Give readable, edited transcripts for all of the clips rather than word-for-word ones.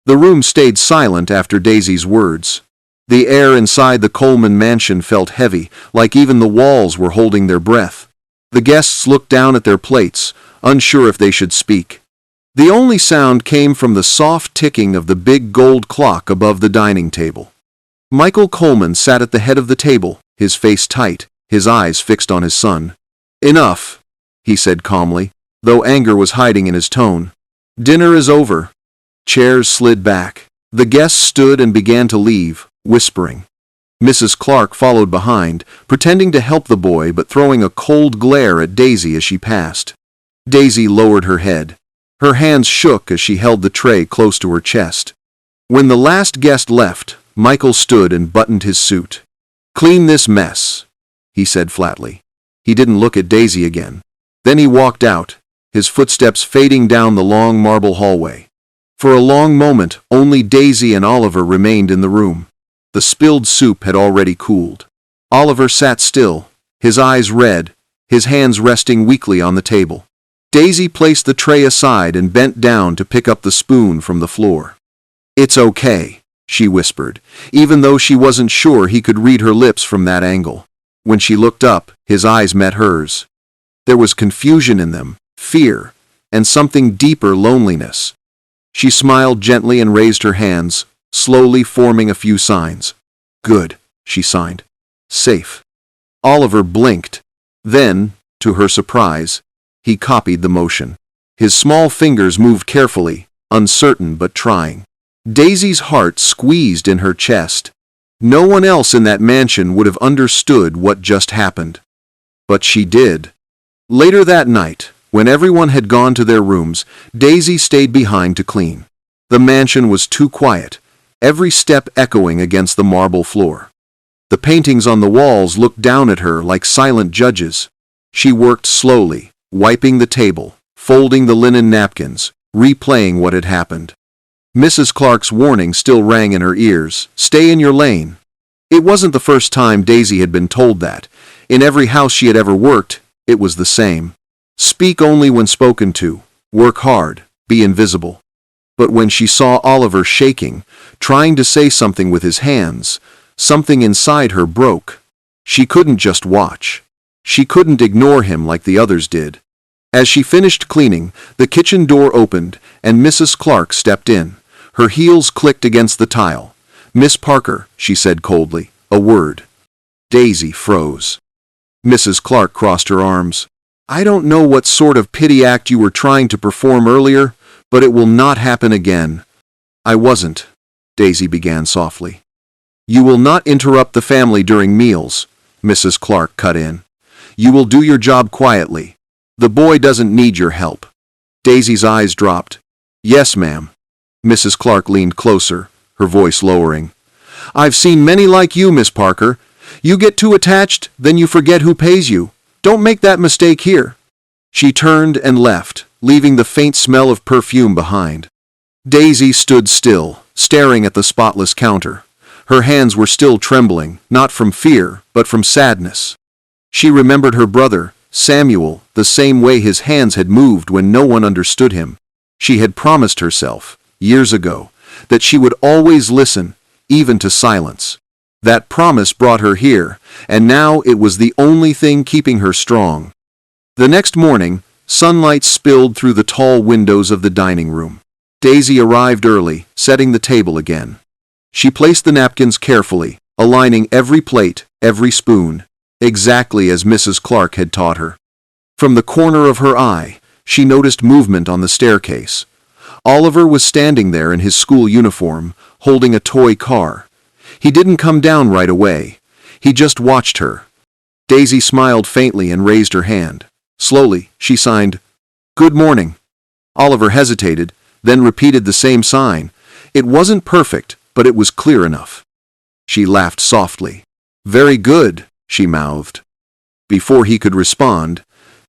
The room stayed silent after Daisy's words. The air inside the Coleman mansion felt heavy, like even the walls were holding their breath. The guests looked down at their plates, unsure if they should speak. The only sound came from the soft ticking of the big gold clock above the dining table. Michael Coleman sat at the head of the table, his face tight, his eyes fixed on his son. "Enough," he said calmly, though anger was hiding in his tone. "Dinner is over." Chairs slid back. The guests stood and began to leave, whispering. Mrs. Clark followed behind, pretending to help the boy but throwing a cold glare at Daisy as she passed. Daisy lowered her head. Her hands shook as she held the tray close to her chest. When the last guest left, Michael stood and buttoned his suit. "Clean this mess," he said flatly. He didn't look at Daisy again. Then he walked out, his footsteps fading down the long marble hallway. For a long moment, only Daisy and Oliver remained in the room. The spilled soup had already cooled. Oliver sat still, his eyes red, his hands resting weakly on the table. Daisy placed the tray aside and bent down to pick up the spoon from the floor. "It's okay," she whispered, even though she wasn't sure he could read her lips from that angle. When she looked up, his eyes met hers. There was confusion in them, fear, and something deeper, loneliness. She smiled gently and raised her hands, slowly forming a few signs. "Good," she signed. "Safe." Oliver blinked. Then, to her surprise, he copied the motion. His small fingers moved carefully, uncertain but trying. Daisy's heart squeezed in her chest. No one else in that mansion would have understood what just happened. But she did. Later that night, when everyone had gone to their rooms, Daisy stayed behind to clean. The mansion was too quiet, every step echoing against the marble floor. The paintings on the walls looked down at her like silent judges. She worked slowly, wiping the table, folding the linen napkins, replaying what had happened. Mrs. Clark's warning still rang in her ears, "Stay in your lane." It wasn't the first time Daisy had been told that. In every house she had ever worked, it was the same. Speak only when spoken to, work hard, be invisible. But when she saw Oliver shaking, trying to say something with his hands, something inside her broke. She couldn't just watch. She couldn't ignore him like the others did. As she finished cleaning, the kitchen door opened and Mrs. Clark stepped in. Her heels clicked against the tile. "Miss Parker," she said coldly, "a word." Daisy froze. Mrs. Clark crossed her arms. "I don't know what sort of pity act you were trying to perform earlier, but it will not happen again." "I wasn't," Daisy began softly. "You will not interrupt the family during meals," Mrs. Clark cut in. "You will do your job quietly. The boy doesn't need your help." Daisy's eyes dropped. "Yes, ma'am." Mrs. Clark leaned closer, her voice lowering. "I've seen many like you, Miss Parker. You get too attached, then you forget who pays you. Don't make that mistake here." She turned and left, leaving the faint smell of perfume behind. Daisy stood still, staring at the spotless counter. Her hands were still trembling, not from fear, but from sadness. She remembered her brother, Samuel, the same way his hands had moved when no one understood him. She had promised herself, years ago, that she would always listen, even to silence. That promise brought her here, and now it was the only thing keeping her strong. The next morning, sunlight spilled through the tall windows of the dining room. Daisy arrived early, setting the table again. She placed the napkins carefully, aligning every plate, every spoon, exactly as Mrs. Clark had taught her. From the corner of her eye, she noticed movement on the staircase. Oliver was standing there in his school uniform, holding a toy car. He didn't come down right away. He just watched her. Daisy smiled faintly and raised her hand. Slowly, she signed, "Good morning." Oliver hesitated, then repeated the same sign. It wasn't perfect, but it was clear enough. She laughed softly. "Very good," she mouthed. Before he could respond,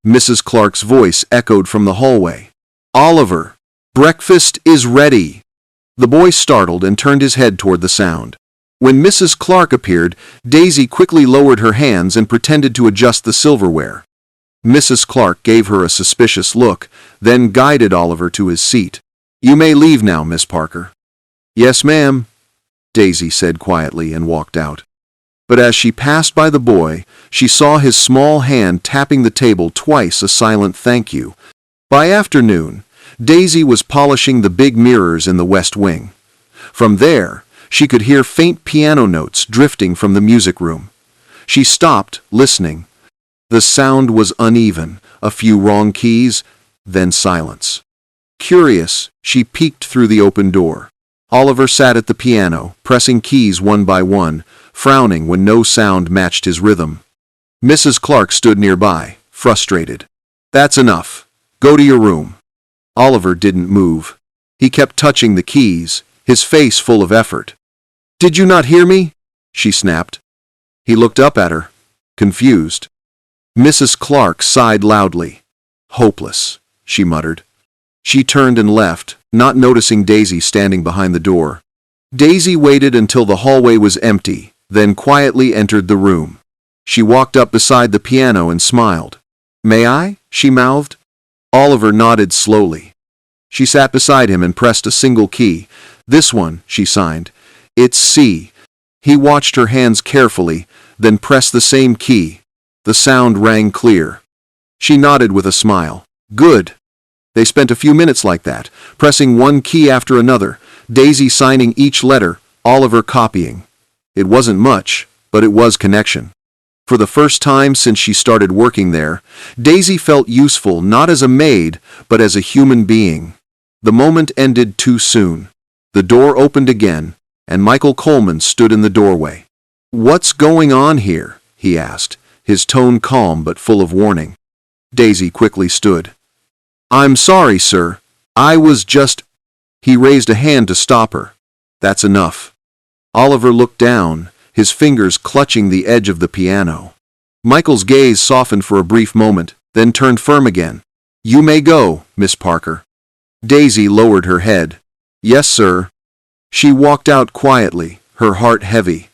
Mrs. Clark's voice echoed from the hallway. "Oliver, breakfast is ready." The boy startled and turned his head toward the sound. When Mrs. Clark appeared, Daisy quickly lowered her hands and pretended to adjust the silverware. Mrs. Clark gave her a suspicious look, then guided Oliver to his seat. "You may leave now, Miss Parker." "Yes, ma'am," Daisy said quietly and walked out. But as she passed by the boy, she saw his small hand tapping the table twice, a silent thank you. By afternoon, Daisy was polishing the big mirrors in the west wing. From there, she could hear faint piano notes drifting from the music room. She stopped, listening. The sound was uneven, a few wrong keys, then silence. Curious, she peeked through the open door. Oliver sat at the piano, pressing keys one by one, frowning when no sound matched his rhythm. Mrs. Clark stood nearby, frustrated. "That's enough. Go to your room." Oliver didn't move. He kept touching the keys, his face full of effort. "Did you not hear me?" she snapped. He looked up at her, confused. Mrs. Clark sighed loudly. "Hopeless," she muttered. She turned and left, not noticing Daisy standing behind the door. Daisy waited until the hallway was empty, then quietly entered the room. She walked up beside the piano and smiled. "May I?" she mouthed. Oliver nodded slowly. She sat beside him and pressed a single key. "This one," she signed. "It's C." He watched her hands carefully, then pressed the same key. The sound rang clear. She nodded with a smile. "Good." They spent a few minutes like that, pressing one key after another, Daisy signing each letter, Oliver copying. It wasn't much, but it was connection. For the first time since she started working there, Daisy felt useful not as a maid, but as a human being. The moment ended too soon. The door opened again, and Michael Coleman stood in the doorway. "What's going on here?" he asked, his tone calm but full of warning. Daisy quickly stood. "I'm sorry, sir. I was just—" He raised a hand to stop her. "That's enough." Oliver looked down, his fingers clutching the edge of the piano. Michael's gaze softened for a brief moment, then turned firm again. "You may go, Miss Parker." Daisy lowered her head. "Yes, sir." She walked out quietly, her heart heavy.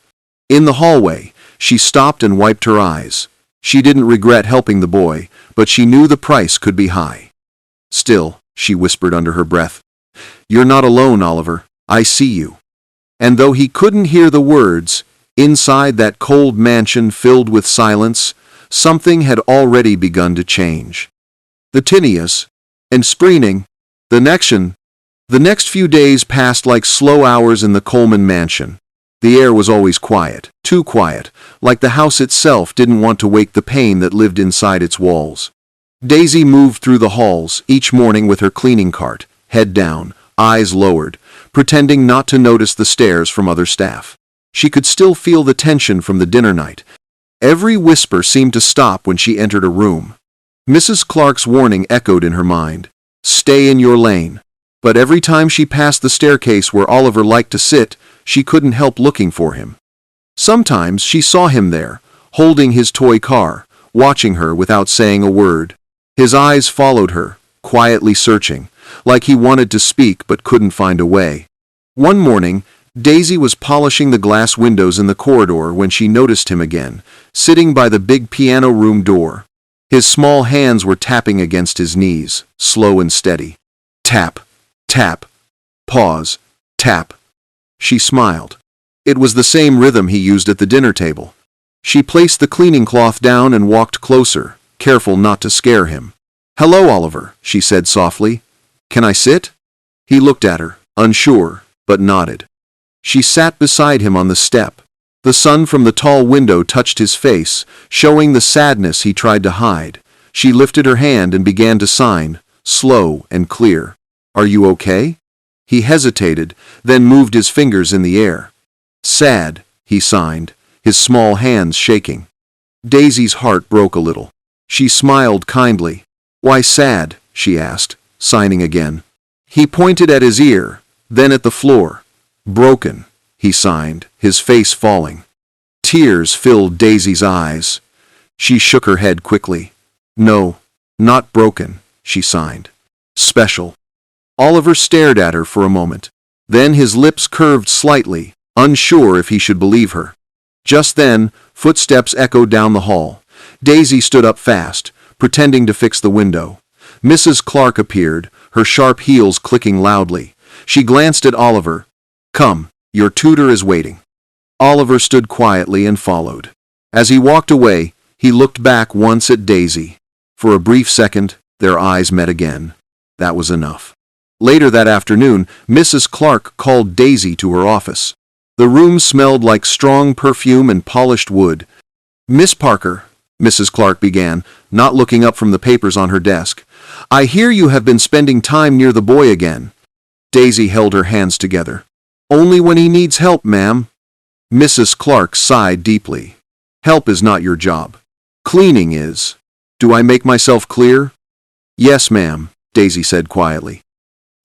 In the hallway, she stopped and wiped her eyes. She didn't regret helping the boy, but she knew the price could be high. "Still," she whispered under her breath, "you're not alone, Oliver. I see you." And though he couldn't hear the words, inside that cold mansion filled with silence, something had already begun to change. The tinnitus and spreening, the next few days passed like slow hours in the Coleman mansion. The air was always quiet, too quiet, like the house itself didn't want to wake the pain that lived inside its walls. Daisy moved through the halls each morning with her cleaning cart, head down, eyes lowered, pretending not to notice the stares from other staff. She could still feel the tension from the dinner night. Every whisper seemed to stop when she entered a room. Mrs. Clark's warning echoed in her mind. "Stay in your lane." But every time she passed the staircase where Oliver liked to sit, she couldn't help looking for him. Sometimes she saw him there, holding his toy car, watching her without saying a word. His eyes followed her, quietly searching, like he wanted to speak but couldn't find a way. One morning, Daisy was polishing the glass windows in the corridor when she noticed him again, sitting by the big piano room door. His small hands were tapping against his knees, slow and steady. Tap, tap, pause, tap. She smiled. It was the same rhythm he used at the dinner table. She placed the cleaning cloth down and walked closer, careful not to scare him. "Hello, Oliver," she said softly. "Can I sit?" He looked at her, unsure, but nodded. She sat beside him on the step. The sun from the tall window touched his face, showing the sadness he tried to hide. She lifted her hand and began to sign, slow and clear. "Are you okay?" He hesitated, then moved his fingers in the air. "Sad," he signed, his small hands shaking. Daisy's heart broke a little. She smiled kindly. "Why sad?" she asked, signing again. He pointed at his ear, then at the floor. "Broken," he signed, his face falling. Tears filled Daisy's eyes. She shook her head quickly. "No, not broken," she signed. "Special." Oliver stared at her for a moment. Then his lips curved slightly, unsure if he should believe her. Just then, footsteps echoed down the hall. Daisy stood up fast, pretending to fix the window. Mrs. Clark appeared, her sharp heels clicking loudly. She glanced at Oliver. Come, your tutor is waiting." Oliver stood quietly and followed. As he walked away, he looked back once at Daisy. For a brief second, their eyes met again. That was enough. Later that afternoon, Mrs. Clark called Daisy to her office. The room smelled like strong perfume and polished wood. "Miss Parker," Mrs. Clark began, not looking up from the papers on her desk, "I hear you have been spending time near the boy again." Daisy held her hands together. "Only when he needs help, ma'am." Mrs. Clark sighed deeply. "Help is not your job. Cleaning is. Do I make myself clear?" "Yes, ma'am," Daisy said quietly.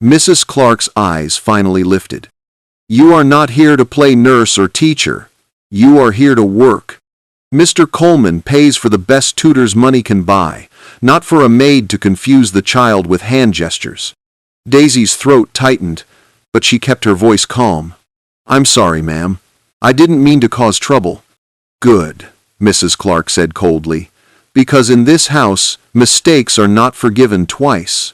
Mrs. Clark's eyes finally lifted. "You are not here to play nurse or teacher. You are here to work. Mr. Coleman pays for the best tutors money can buy, not for a maid to confuse the child with hand gestures." Daisy's throat tightened, but she kept her voice calm. "I'm sorry, ma'am. I didn't mean to cause trouble." "Good," Mrs. Clark said coldly, "because in this house, mistakes are not forgiven twice."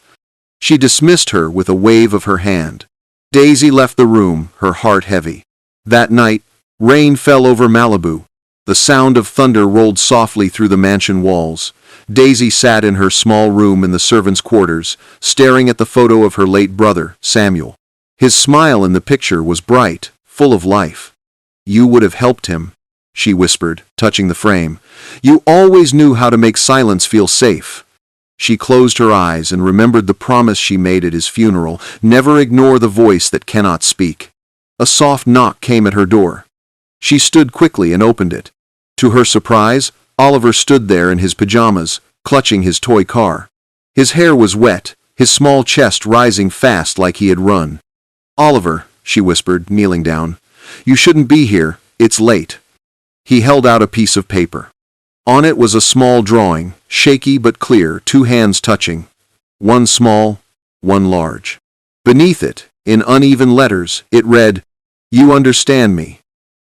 She dismissed her with a wave of her hand. Daisy left the room, her heart heavy. That night, rain fell over Malibu. The sound of thunder rolled softly through the mansion walls. Daisy sat in her small room in the servants' quarters, staring at the photo of her late brother, Samuel. His smile in the picture was bright, full of life. "You would have helped him," she whispered, touching the frame. "You always knew how to make silence feel safe." She closed her eyes and remembered the promise she made at his funeral: never ignore the voice that cannot speak. A soft knock came at her door. She stood quickly and opened it. To her surprise, Oliver stood there in his pajamas, clutching his toy car. His hair was wet, his small chest rising fast like he had run. "Oliver," she whispered, kneeling down, "you shouldn't be here, it's late." He held out a piece of paper. On it was a small drawing, shaky but clear, two hands touching. One small, one large. Beneath it, in uneven letters, it read, "You understand me."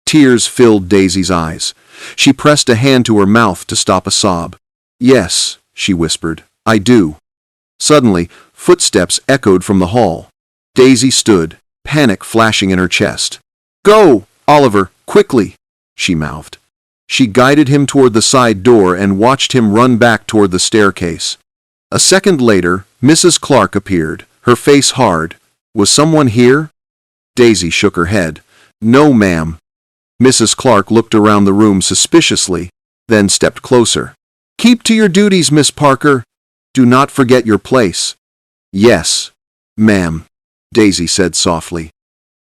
Tears filled Daisy's eyes. She pressed a hand to her mouth to stop a sob. "Yes," she whispered, "I do." Suddenly, footsteps echoed from the hall. Daisy stood, panic flashing in her chest. "Go, Oliver, quickly," she mouthed. She guided him toward the side door and watched him run back toward the staircase. A second later, Mrs. Clark appeared, her face hard. "Was someone here?" Daisy shook her head. "No, ma'am." Mrs. Clark looked around the room suspiciously, then stepped closer. "Keep to your duties, Miss Parker. Do not forget your place." "Yes, ma'am," Daisy said softly.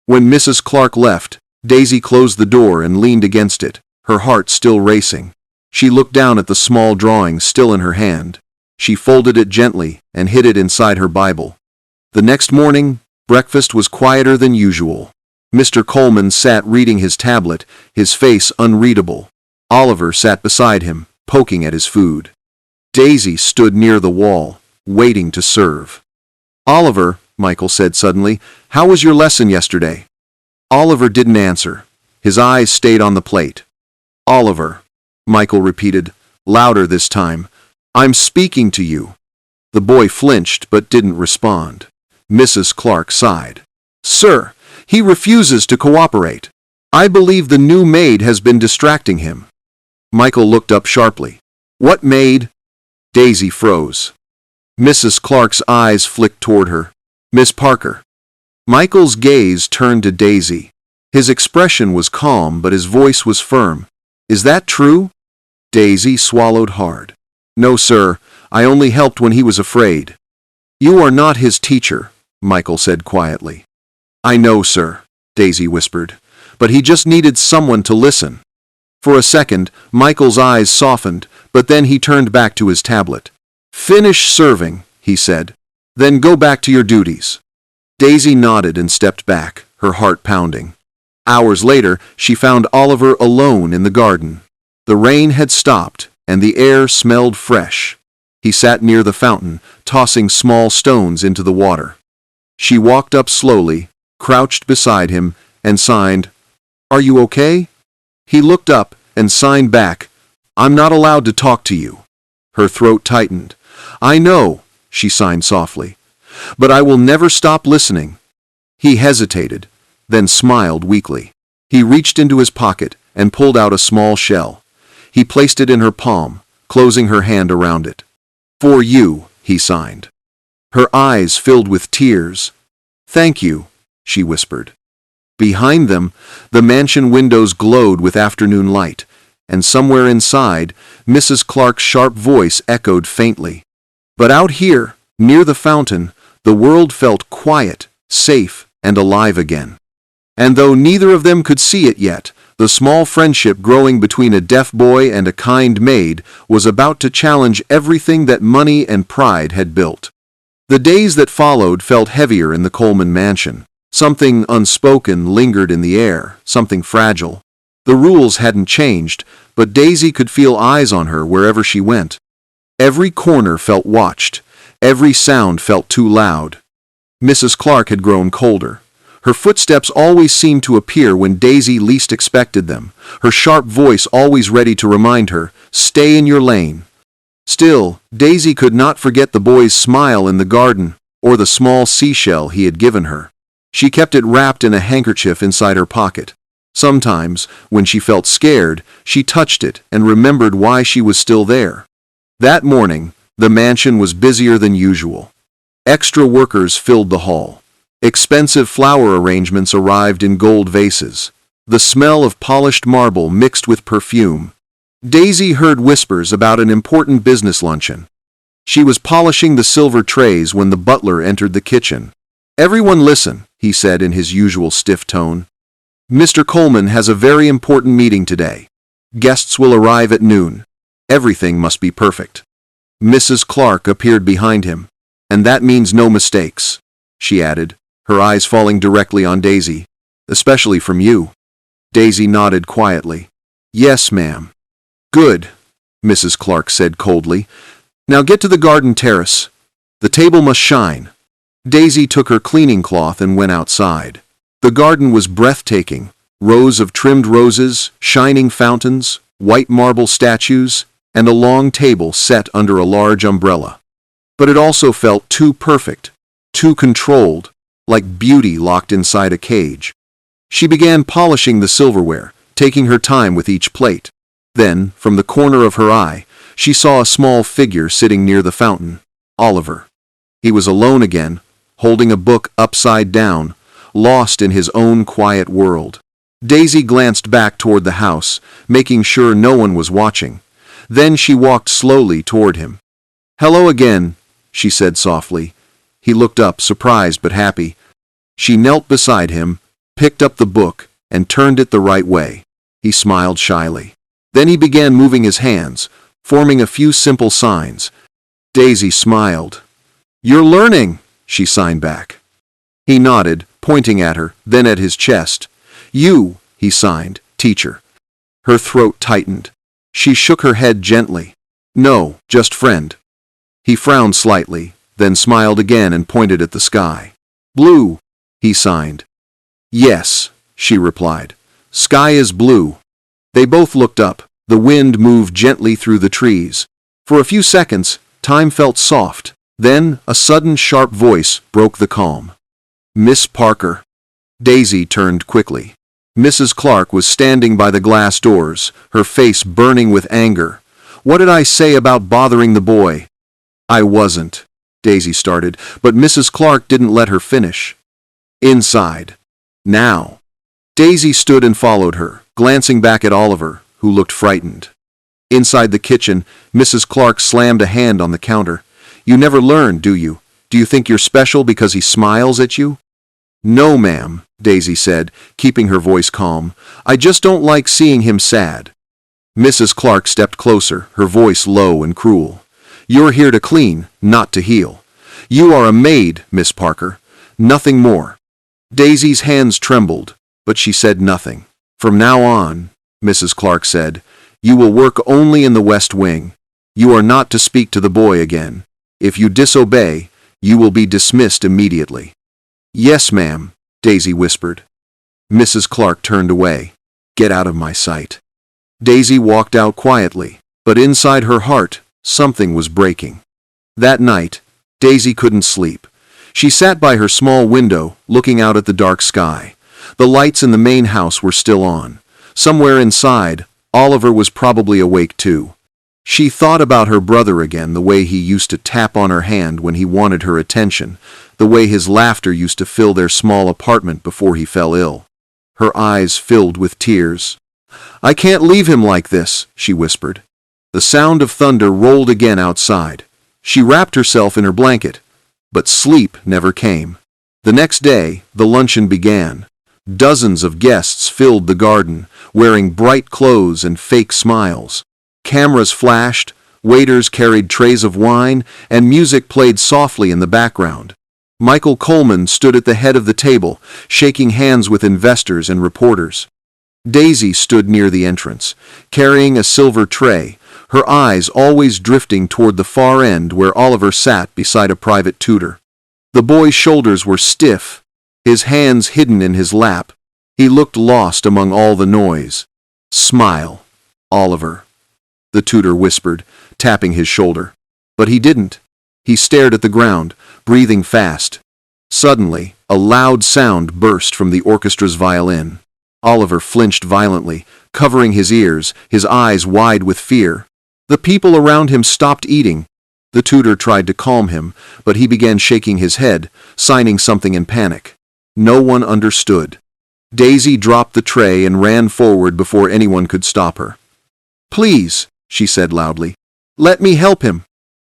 When Mrs. Clark left, Daisy closed the door and leaned against it, her heart still racing. She looked down at the small drawing still in her hand. She folded it gently and hid it inside her Bible. The next morning, breakfast was quieter than usual. Mr. Coleman sat reading his tablet, his face unreadable. Oliver sat beside him, poking at his food. Daisy stood near the wall, waiting to serve. "Oliver," Michael said suddenly, "how was your lesson yesterday?" Oliver didn't answer. His eyes stayed on the plate. "Oliver," Michael repeated, louder this time, "I'm speaking to you." The boy flinched but didn't respond. Mrs. Clark sighed. "Sir, he refuses to cooperate. I believe the new maid has been distracting him." Michael looked up sharply. "What maid?" Daisy froze. Mrs. Clark's eyes flicked toward her. "Miss Parker." Michael's gaze turned to Daisy. His expression was calm, but his voice was firm. "Is that true?" Daisy swallowed hard. "No, sir. I only helped when he was afraid." "You are not his teacher," Michael said quietly. "I know, sir," Daisy whispered, "but he just needed someone to listen." For a second, Michael's eyes softened, but then he turned back to his tablet. "Finish serving," he said. "Then go back to your duties." Daisy nodded and stepped back, her heart pounding. Hours later, she found Oliver alone in the garden. The rain had stopped, and the air smelled fresh. He sat near the fountain, tossing small stones into the water. She walked up slowly, crouched beside him, and signed, "Are you okay?" He looked up and signed back, "I'm not allowed to talk to you." Her throat tightened. "I know," she signed softly, "but I will never stop listening." He hesitated. then smiled weakly. He reached into his pocket and pulled out a small shell. He placed it in her palm, closing her hand around it. "For you," he signed. Her eyes filled with tears. "Thank you," she whispered. Behind them, the mansion windows glowed with afternoon light, and somewhere inside, Mrs. Clark's sharp voice echoed faintly. But out here, near the fountain, the world felt quiet, safe, and alive again. And though neither of them could see it yet, the small friendship growing between a deaf boy and a kind maid was about to challenge everything that money and pride had built. The days that followed felt heavier in the Coleman mansion. Something unspoken lingered in the air, something fragile. The rules hadn't changed, but Daisy could feel eyes on her wherever she went. Every corner felt watched. Every sound felt too loud. Mrs. Clark had grown colder. Her footsteps always seemed to appear when Daisy least expected them, her sharp voice always ready to remind her, "Stay in your lane." Still, Daisy could not forget the boy's smile in the garden, or the small seashell he had given her. She kept it wrapped in a handkerchief inside her pocket. Sometimes, when she felt scared, she touched it and remembered why she was still there. That morning, the mansion was busier than usual. Extra workers filled the hall. Expensive flower arrangements arrived in gold vases. The smell of polished marble mixed with perfume. Daisy heard whispers about an important business luncheon. She was polishing the silver trays when the butler entered the kitchen. "Everyone listen," he said in his usual stiff tone. "Mr. Coleman has a very important meeting today. Guests will arrive at noon. Everything must be perfect." Mrs. Clark appeared behind him. "And that means no mistakes," she added, her eyes falling directly on Daisy. "Especially from you." Daisy nodded quietly. "Yes, ma'am." "Good," Mrs. Clark said coldly. "Now get to the garden terrace. The table must shine." Daisy took her cleaning cloth and went outside. The garden was breathtaking. Rows of trimmed roses, shining fountains, white marble statues, and a long table set under a large umbrella. But it also felt too perfect, too controlled, like beauty locked inside a cage. She began polishing the silverware, taking her time with each plate. Then, from the corner of her eye, she saw a small figure sitting near the fountain. Oliver. He was alone again, holding a book upside down, lost in his own quiet world. Daisy glanced back toward the house, making sure no one was watching. Then she walked slowly toward him. "Hello again," she said softly. He looked up, surprised but happy. She knelt beside him, picked up the book, and turned it the right way. He smiled shyly. Then he began moving his hands, forming a few simple signs. Daisy smiled. "You're learning," she signed back. He nodded, pointing at her, then at his chest. "You," he signed, "teacher." Her throat tightened. She shook her head gently. "No, just friend." He frowned slightly, then smiled again and pointed at the sky. "Blue," he signed. "Yes," she replied. "Sky is blue." They both looked up. The wind moved gently through the trees. For a few seconds, time felt soft. Then, a sudden sharp voice broke the calm. "Miss Parker." Daisy turned quickly. Mrs. Clark was standing by the glass doors, her face burning with anger. "What did I say about bothering the boy?" "I wasn't," Daisy started, but Mrs. Clark didn't let her finish. "Inside. Now." Daisy stood and followed her, glancing back at Oliver, who looked frightened. Inside the kitchen, Mrs. Clark slammed a hand on the counter. "You never learn, do you? Do you think you're special because he smiles at you?" "No, ma'am," Daisy said, keeping her voice calm. "I just don't like seeing him sad." Mrs. Clark stepped closer, her voice low and cruel. "You're here to clean, not to heal. You are a maid, Miss Parker. Nothing more." Daisy's hands trembled, but she said nothing. "From now on," Mrs. Clark said, "you will work only in the West Wing. You are not to speak to the boy again. If you disobey, you will be dismissed immediately." "Yes, ma'am," Daisy whispered. Mrs. Clark turned away. "Get out of my sight." Daisy walked out quietly, but inside her heart, something was breaking. That night, Daisy couldn't sleep. She sat by her small window, looking out at the dark sky. The lights in the main house were still on. Somewhere inside, Oliver was probably awake too. She thought about her brother again, the way he used to tap on her hand when he wanted her attention, the way his laughter used to fill their small apartment before he fell ill. Her eyes filled with tears. "I can't leave him like this," she whispered. The sound of thunder rolled again outside. She wrapped herself in her blanket, but sleep never came. The next day, the luncheon began. Dozens of guests filled the garden, wearing bright clothes and fake smiles. Cameras flashed, waiters carried trays of wine, and music played softly in the background. Michael Coleman stood at the head of the table, shaking hands with investors and reporters. Daisy stood near the entrance, carrying a silver tray, her eyes always drifting toward the far end where Oliver sat beside a private tutor. The boy's shoulders were stiff, his hands hidden in his lap. He looked lost among all the noise. "Smile, Oliver," the tutor whispered, tapping his shoulder. But he didn't. He stared at the ground, breathing fast. Suddenly, a loud sound burst from the orchestra's violin. Oliver flinched violently, covering his ears, his eyes wide with fear. The people around him stopped eating. The tutor tried to calm him, but he began shaking his head, signing something in panic. No one understood. Daisy dropped the tray and ran forward before anyone could stop her. "Please," she said loudly, "let me help him."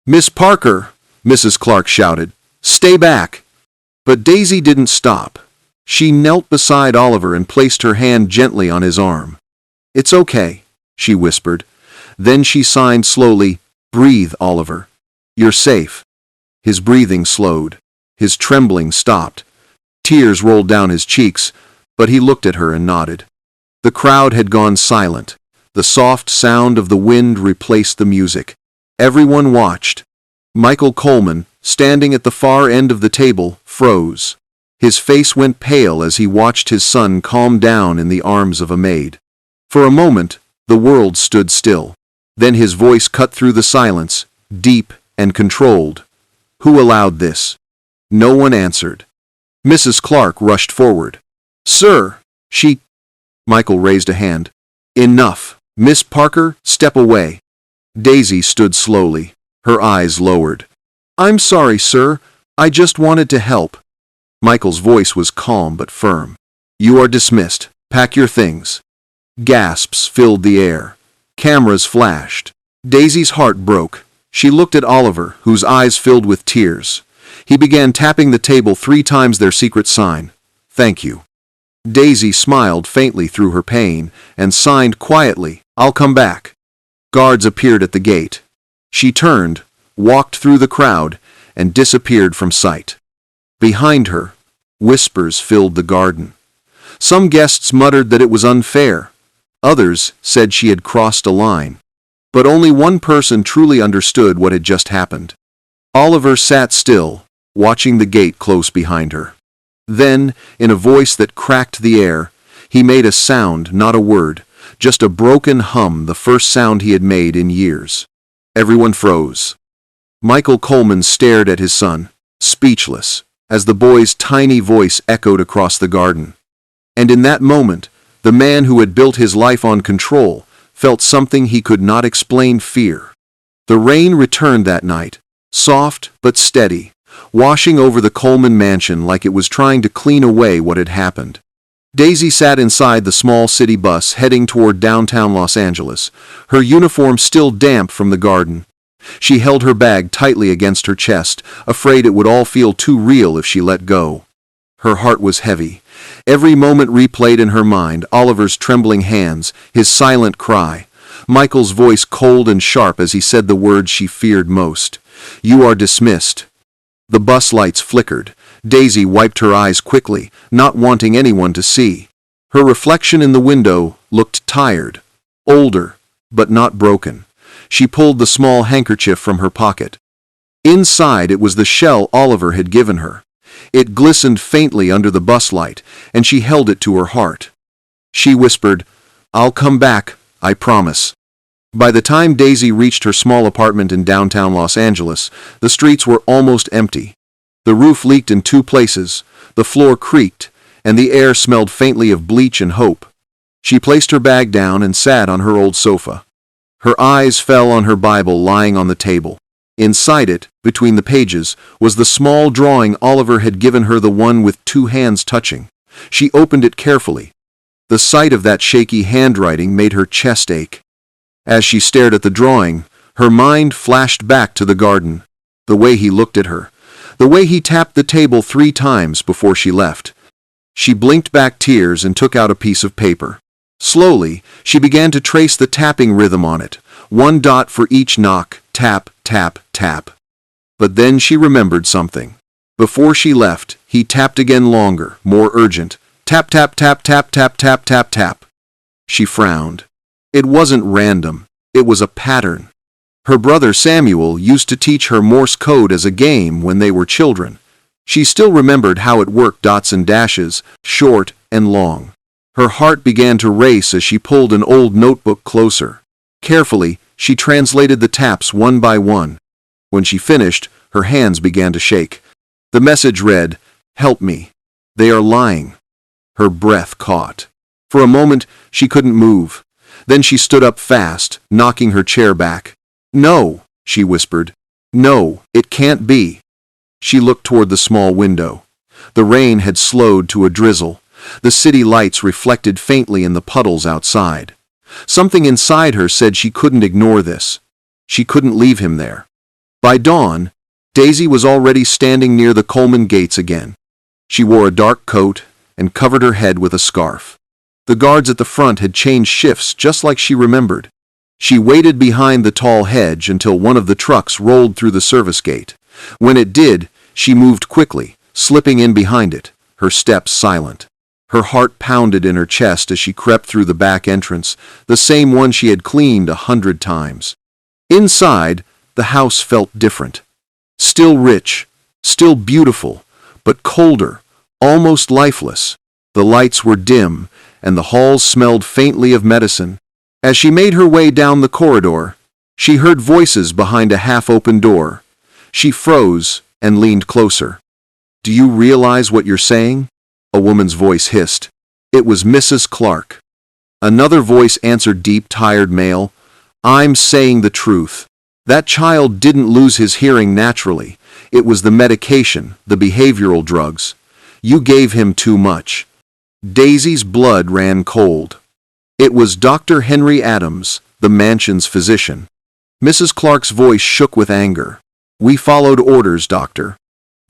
"Miss Parker," Mrs. Clark shouted, "stay back." But Daisy didn't stop. She knelt beside Oliver and placed her hand gently on his arm. "It's okay," she whispered. Then she signed slowly, "Breathe, Oliver. You're safe." His breathing slowed. His trembling stopped. Tears rolled down his cheeks, but he looked at her and nodded. The crowd had gone silent. The soft sound of the wind replaced the music. Everyone watched. Michael Coleman, standing at the far end of the table, froze. His face went pale as he watched his son calm down in the arms of a maid. For a moment, the world stood still. Then his voice cut through the silence, deep and controlled. "Who allowed this?" No one answered. Mrs. Clark rushed forward. "Sir, she—" Michael raised a hand. "Enough. Miss Parker, step away." Daisy stood slowly, her eyes lowered. "I'm sorry, sir. I just wanted to help." Michael's voice was calm but firm. "You are dismissed. Pack your things." Gasps filled the air. Cameras flashed. Daisy's heart broke. She looked at Oliver, whose eyes filled with tears. He began tapping the table 3 times their secret sign. "Thank you." Daisy smiled faintly through her pain and signed quietly, "I'll come back." Guards appeared at the gate. She turned, walked through the crowd, and disappeared from sight. Behind her, whispers filled the garden. Some guests muttered that it was unfair. Others said she had crossed a line. But only one person truly understood what had just happened. Oliver sat still, watching the gate close behind her. Then, in a voice that cracked the air, he made a sound, not a word, just a broken hum, the first sound he had made in years. Everyone froze. Michael Coleman stared at his son, speechless, as the boy's tiny voice echoed across the garden. And in that moment, the man who had built his life on control felt something he could not explain: fear. The rain returned that night, soft but steady, washing over the Coleman mansion like it was trying to clean away what had happened. Daisy sat inside the small city bus heading toward downtown Los Angeles, her uniform still damp from the garden. She held her bag tightly against her chest, afraid it would all feel too real if she let go. Her heart was heavy. Every moment replayed in her mind: Oliver's trembling hands, his silent cry, Michael's voice cold and sharp as he said the words she feared most. "You are dismissed." The bus lights flickered. Daisy wiped her eyes quickly, not wanting anyone to see. Her reflection in the window looked tired, older, but not broken. She pulled the small handkerchief from her pocket. Inside it was the shell Oliver had given her. It glistened faintly under the bus light, and she held it to her heart. She whispered, "I'll come back, I promise." By the time Daisy reached her small apartment in downtown Los Angeles, the streets were almost empty. The roof leaked in 2 places, the floor creaked, and the air smelled faintly of bleach and hope. She placed her bag down and sat on her old sofa. Her eyes fell on her Bible lying on the table. Inside it, between the pages, was the small drawing Oliver had given her, the one with 2 hands touching. She opened it carefully. The sight of that shaky handwriting made her chest ache. As she stared at the drawing, her mind flashed back to the garden. The way he looked at her. The way he tapped the table 3 times before she left. She blinked back tears and took out a piece of paper. Slowly, she began to trace the tapping rhythm on it, 1 dot for each knock, tap, tap, tap. But then she remembered something. Before she left, he tapped again, longer, more urgent. Tap, tap, tap, tap, tap, tap, tap, tap. She frowned. It wasn't random. It was a pattern. Her brother Samuel used to teach her Morse code as a game when they were children. She still remembered how it worked, dots and dashes, short and long. Her heart began to race as she pulled an old notebook closer. Carefully, she translated the taps one by one. When she finished, her hands began to shake. The message read, "Help me. They are lying." Her breath caught. For a moment, she couldn't move. Then she stood up fast, knocking her chair back. "No," she whispered. "No, it can't be." She looked toward the small window. The rain had slowed to a drizzle. The city lights reflected faintly in the puddles outside. Something inside her said she couldn't ignore this. She couldn't leave him there. By dawn, Daisy was already standing near the Coleman gates again. She wore a dark coat and covered her head with a scarf. The guards at the front had changed shifts just like she remembered. She waited behind the tall hedge until one of the trucks rolled through the service gate. When it did, she moved quickly, slipping in behind it, her steps silent. Her heart pounded in her chest as she crept through the back entrance, the same one she had cleaned 100 times. Inside, the house felt different. Still rich, still beautiful, but colder, almost lifeless. The lights were dim, and the halls smelled faintly of medicine. As she made her way down the corridor, she heard voices behind a half-open door. She froze and leaned closer. "Do you realize what you're saying?" A woman's voice hissed. It was Mrs. Clark. Another voice answered, deep, tired male. "I'm saying the truth. That child didn't lose his hearing naturally. It was the medication, the behavioral drugs. You gave him too much." Daisy's blood ran cold. It was Dr. Henry Adams, the mansion's physician. Mrs. Clark's voice shook with anger. "We followed orders, doctor.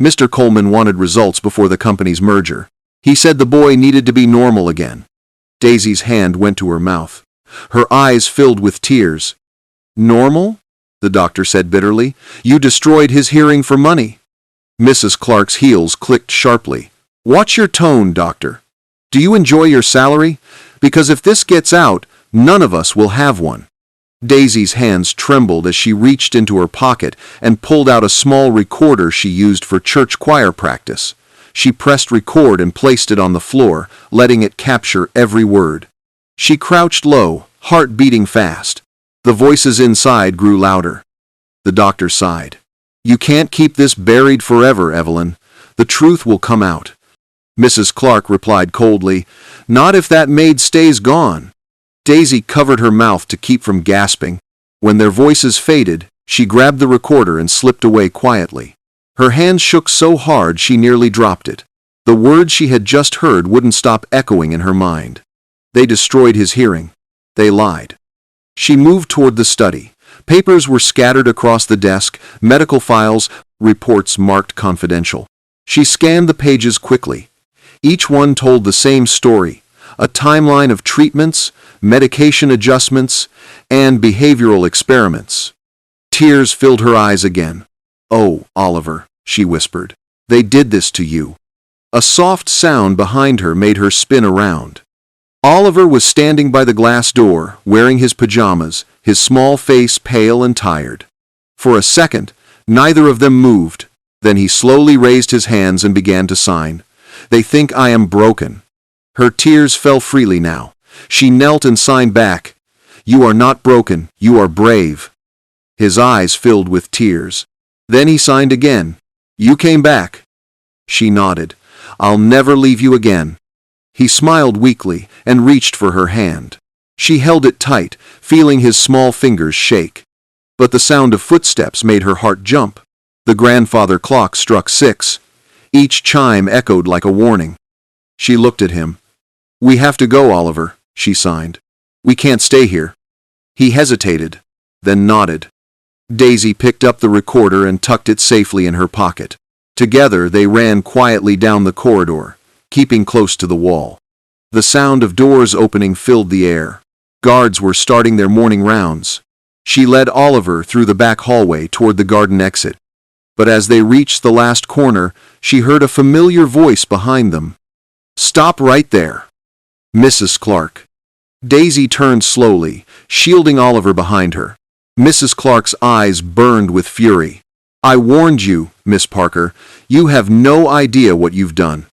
Mr. Coleman wanted results before the company's merger. He said the boy needed to be normal again." Daisy's hand went to her mouth. Her eyes filled with tears. "Normal?" the doctor said bitterly. "You destroyed his hearing for money." Mrs. Clark's heels clicked sharply. "Watch your tone, doctor. Do you enjoy your salary? Because if this gets out, none of us will have one." Daisy's hands trembled as she reached into her pocket and pulled out a small recorder she used for church choir practice. She pressed record and placed it on the floor, letting it capture every word. She crouched low, heart beating fast. The voices inside grew louder. The doctor sighed. "You can't keep this buried forever, Evelyn. The truth will come out." Mrs. Clark replied coldly, "Not if that maid stays gone." Daisy covered her mouth to keep from gasping. When their voices faded, she grabbed the recorder and slipped away quietly. Her hands shook so hard she nearly dropped it. The words she had just heard wouldn't stop echoing in her mind. They destroyed his hearing. They lied. She moved toward the study. Papers were scattered across the desk, medical files, reports marked confidential. She scanned the pages quickly. Each one told the same story, a timeline of treatments, medication adjustments, and behavioral experiments. Tears filled her eyes again. "Oh, Oliver," she whispered, "they did this to you." A soft sound behind her made her spin around. Oliver was standing by the glass door, wearing his pajamas, his small face pale and tired. For a second, neither of them moved. Then he slowly raised his hands and began to sign. "They think I am broken." Her tears fell freely now. She knelt and signed back. "You are not broken, you are brave." His eyes filled with tears. Then he signed again. "You came back." She nodded. "I'll never leave you again." He smiled weakly and reached for her hand. She held it tight, feeling his small fingers shake. But the sound of footsteps made her heart jump. The grandfather clock struck 6. Each chime echoed like a warning. She looked at him. "We have to go, Oliver," she signed. "We can't stay here." He hesitated, then nodded. Daisy picked up the recorder and tucked it safely in her pocket. Together they ran quietly down the corridor, keeping close to the wall. The sound of doors opening filled the air. Guards were starting their morning rounds. She led Oliver through the back hallway toward the garden exit. But as they reached the last corner, she heard a familiar voice behind them. "Stop right there." Mrs. Clark. Daisy turned slowly, shielding Oliver behind her. Mrs. Clark's eyes burned with fury. "I warned you, Miss Parker. You have no idea what you've done."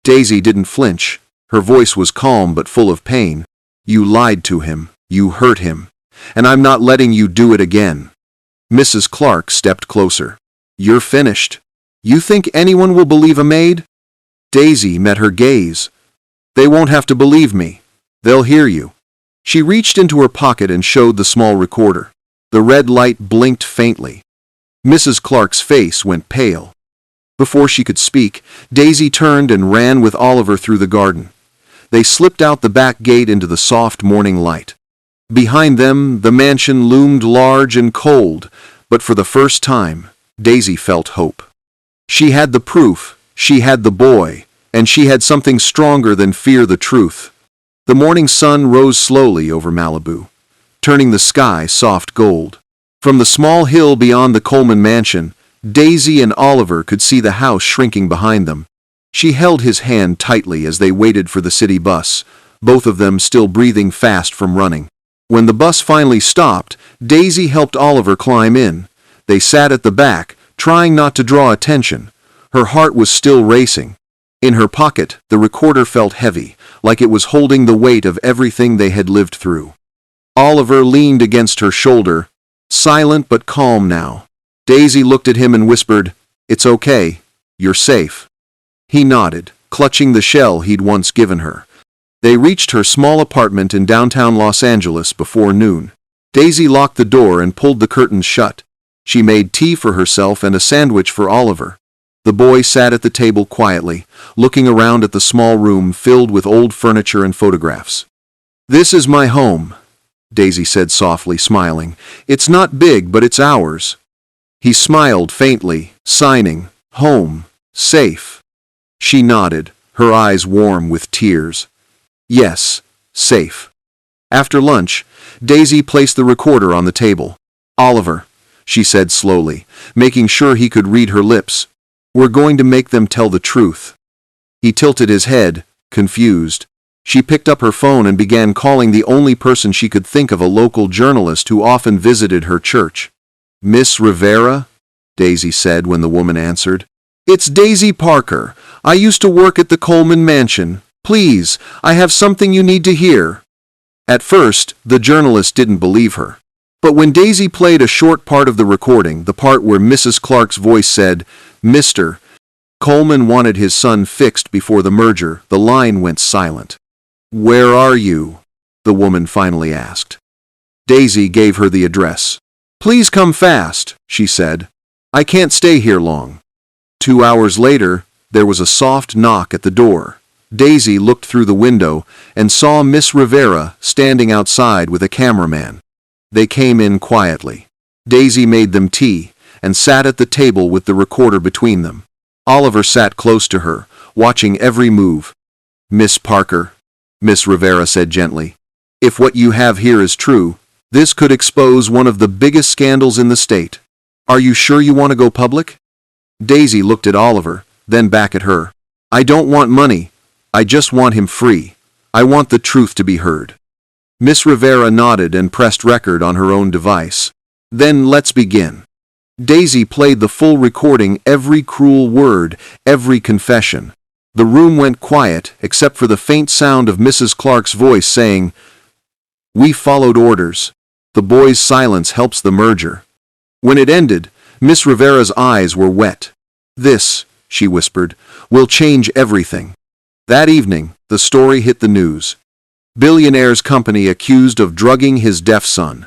Daisy didn't flinch. Her voice was calm but full of pain. "You lied to him. You hurt him. And I'm not letting you do it again." Mrs. Clark stepped closer. "You're finished. You think anyone will believe a maid?" Daisy met her gaze. "They won't have to believe me. They'll hear you." She reached into her pocket and showed the small recorder. The red light blinked faintly. Mrs. Clark's face went pale. Before she could speak, Daisy turned and ran with Oliver through the garden. They slipped out the back gate into the soft morning light. Behind them, the mansion loomed large and cold, but for the first time, Daisy felt hope. She had the proof, she had the boy, and she had something stronger than fear: the truth. The morning sun rose slowly over Malibu, turning the sky soft gold. From the small hill beyond the Coleman mansion, Daisy and Oliver could see the house shrinking behind them. She held his hand tightly as they waited for the city bus, both of them still breathing fast from running. When the bus finally stopped, Daisy helped Oliver climb in. They sat at the back, trying not to draw attention. Her heart was still racing. In her pocket, the recorder felt heavy, like it was holding the weight of everything they had lived through. Oliver leaned against her shoulder, silent but calm now. Daisy looked at him and whispered, "It's okay. You're safe." He nodded, clutching the shell he'd once given her. They reached her small apartment in downtown Los Angeles before noon. Daisy locked the door and pulled the curtains shut. She made tea for herself and a sandwich for Oliver. The boy sat at the table quietly, looking around at the small room filled with old furniture and photographs. "This is my home," Daisy said softly, smiling. "It's not big, but it's ours." He smiled faintly, signing, "Home, safe." She nodded, her eyes warm with tears. "Yes, safe." After lunch, Daisy placed the recorder on the table. "Oliver," she said slowly, making sure he could read her lips, "we're going to make them tell the truth." He tilted his head, confused. She picked up her phone and began calling the only person she could think of, a local journalist who often visited her church. "Miss Rivera?" Daisy said when the woman answered. "It's Daisy Parker. I used to work at the Coleman mansion. Please, I have something you need to hear." At first, the journalist didn't believe her. But when Daisy played a short part of the recording, the part where Mrs. Clark's voice said, "Mr. Coleman wanted his son fixed before the merger," the line went silent. "Where are you?" the woman finally asked. Daisy gave her the address. "Please come fast," she said. "I can't stay here long." 2 hours later, there was a soft knock at the door. Daisy looked through the window and saw Miss Rivera standing outside with a cameraman. They came in quietly. Daisy made them tea and sat at the table with the recorder between them. Oliver sat close to her, watching every move. "Miss Parker," Miss Rivera said gently, "if what you have here is true, this could expose one of the biggest scandals in the state. Are you sure you want to go public?" Daisy looked at Oliver, then back at her. "I don't want money. I just want him free. I want the truth to be heard." Miss Rivera nodded and pressed record on her own device. "Then let's begin." Daisy played the full recording, every cruel word, every confession. The room went quiet, except for the faint sound of Mrs. Clark's voice saying, "We followed orders. The boy's silence helps the merger." When it ended, Miss Rivera's eyes were wet. "This," she whispered, "will change everything." That evening, the story hit the news. Billionaire's company accused of drugging his deaf son.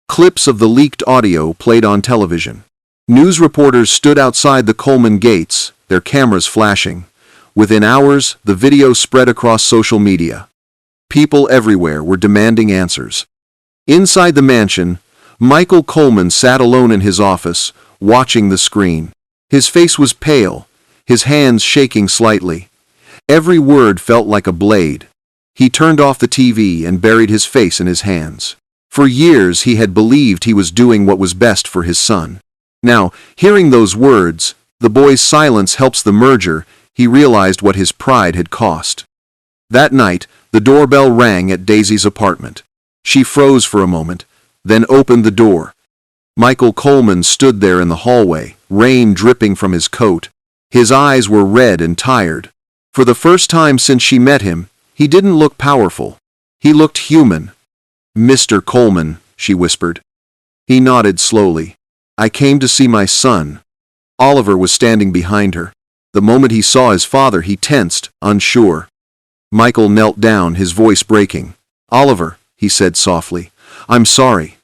Clips of the leaked audio played on television. News reporters stood outside the Coleman gates, their cameras flashing. Within hours, the video spread across social media. People everywhere were demanding answers. Inside the mansion, Michael Coleman sat alone in his office, watching the screen. His face was pale, his hands shaking slightly. Every word felt like a blade. He turned off the TV and buried his face in his hands. For years he had believed he was doing what was best for his son. Now, hearing those words, the boy's silence helps the merger, he realized what his pride had cost. That night, the doorbell rang at Daisy's apartment. She froze for a moment, then opened the door. Michael Coleman stood there in the hallway, rain dripping from his coat. His eyes were red and tired. For the first time since she met him, he didn't look powerful. He looked human. "Mr. Coleman," she whispered. He nodded slowly. "I came to see my son." Oliver was standing behind her. The moment he saw his father, he tensed, unsure. Michael knelt down, his voice breaking. "Oliver," he said softly, "I'm sorry."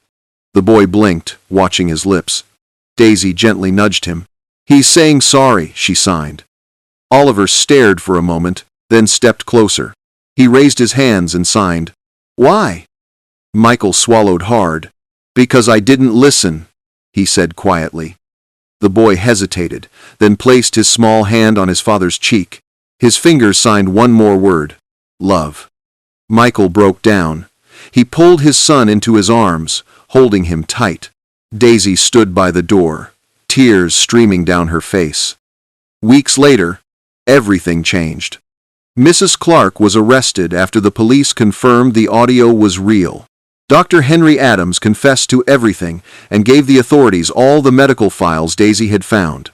The boy blinked, watching his lips. Daisy gently nudged him. "He's saying sorry," she signed. Oliver stared for a moment, then stepped closer. He raised his hands and signed. "Why?" Michael swallowed hard. "Because I didn't listen," he said quietly. The boy hesitated, then placed his small hand on his father's cheek. His fingers signed one more word: love. Michael broke down. He pulled his son into his arms, holding him tight. Daisy stood by the door, tears streaming down her face. Weeks later, everything changed. Mrs. Clark was arrested after the police confirmed the audio was real. Dr. Henry Adams confessed to everything and gave the authorities all the medical files Daisy had found.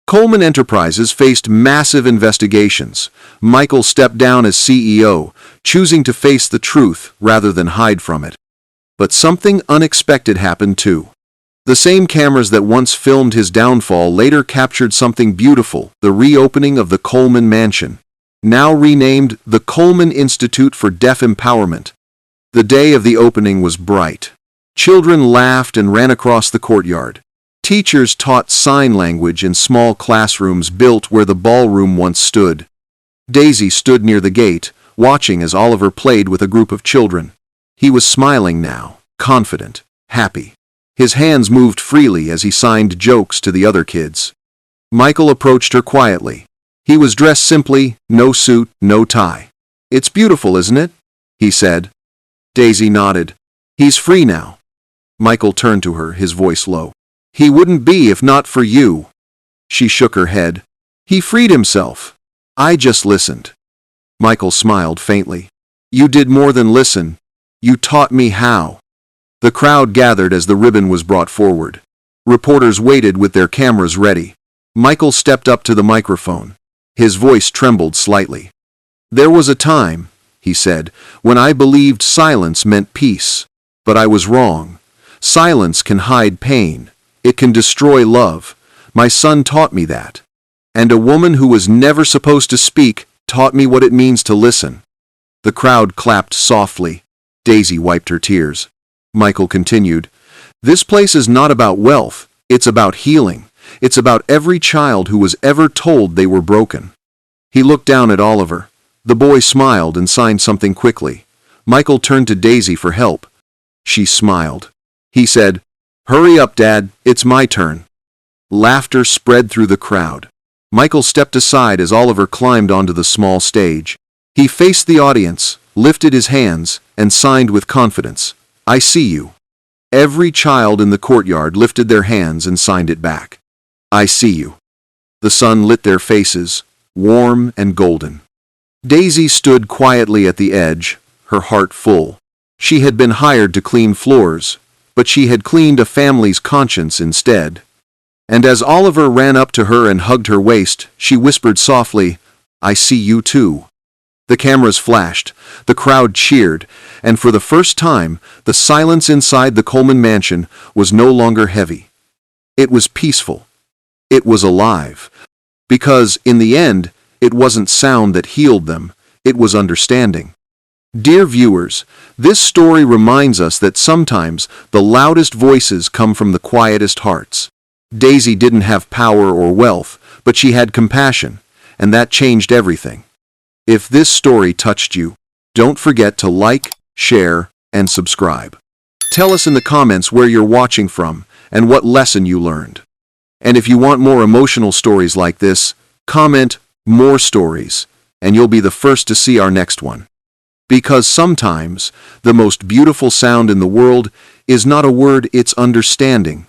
Coleman Enterprises faced massive investigations. Michael stepped down as CEO, choosing to face the truth rather than hide from it. But something unexpected happened too. The same cameras that once filmed his downfall later captured something beautiful: the reopening of the Coleman Mansion, now renamed the Coleman Institute for Deaf Empowerment. The day of the opening was bright. Children laughed and ran across the courtyard. Teachers taught sign language in small classrooms built where the ballroom once stood. Daisy stood near the gate, watching as Oliver played with a group of children. He was smiling now, confident, happy. His hands moved freely as he signed jokes to the other kids. Michael approached her quietly. He was dressed simply, no suit, no tie. "It's beautiful, isn't it?" he said. Daisy nodded. "He's free now." Michael turned to her, his voice low. "He wouldn't be if not for you." She shook her head. "He freed himself. I just listened." Michael smiled faintly. "You did more than listen. You taught me how." The crowd gathered as the ribbon was brought forward. Reporters waited with their cameras ready. Michael stepped up to the microphone. His voice trembled slightly. "There was a time," he said, "when I believed silence meant peace. But I was wrong. Silence can hide pain. It can destroy love. My son taught me that. And a woman who was never supposed to speak taught me what it means to listen." The crowd clapped softly. Daisy wiped her tears. Michael continued, "This place is not about wealth. It's about healing. It's about every child who was ever told they were broken." He looked down at Oliver. The boy smiled and signed something quickly. Michael turned to Daisy for help. She smiled. He said, "Hurry up, Dad, it's my turn." Laughter spread through the crowd. Michael stepped aside as Oliver climbed onto the small stage. He faced the audience, lifted his hands, and signed with confidence, "I see you." Every child in the courtyard lifted their hands and signed it back. "I see you." The sun lit their faces, warm and golden. Daisy stood quietly at the edge, her heart full. She had been hired to clean floors, but she had cleaned a family's conscience instead. And as Oliver ran up to her and hugged her waist, she whispered softly, "I see you too." The cameras flashed, the crowd cheered, and for the first time, the silence inside the Coleman mansion was no longer heavy. It was peaceful. It was alive. Because, in the end, it wasn't sound that healed them, it was understanding. Dear viewers, this story reminds us that sometimes the loudest voices come from the quietest hearts. Daisy didn't have power or wealth, but she had compassion, and that changed everything. If this story touched you, don't forget to like, share, and subscribe. Tell us in the comments where you're watching from and what lesson you learned. And if you want more emotional stories like this, comment more stories, and you'll be the first to see our next one. Because sometimes, the most beautiful sound in the world is not a word, it's understanding.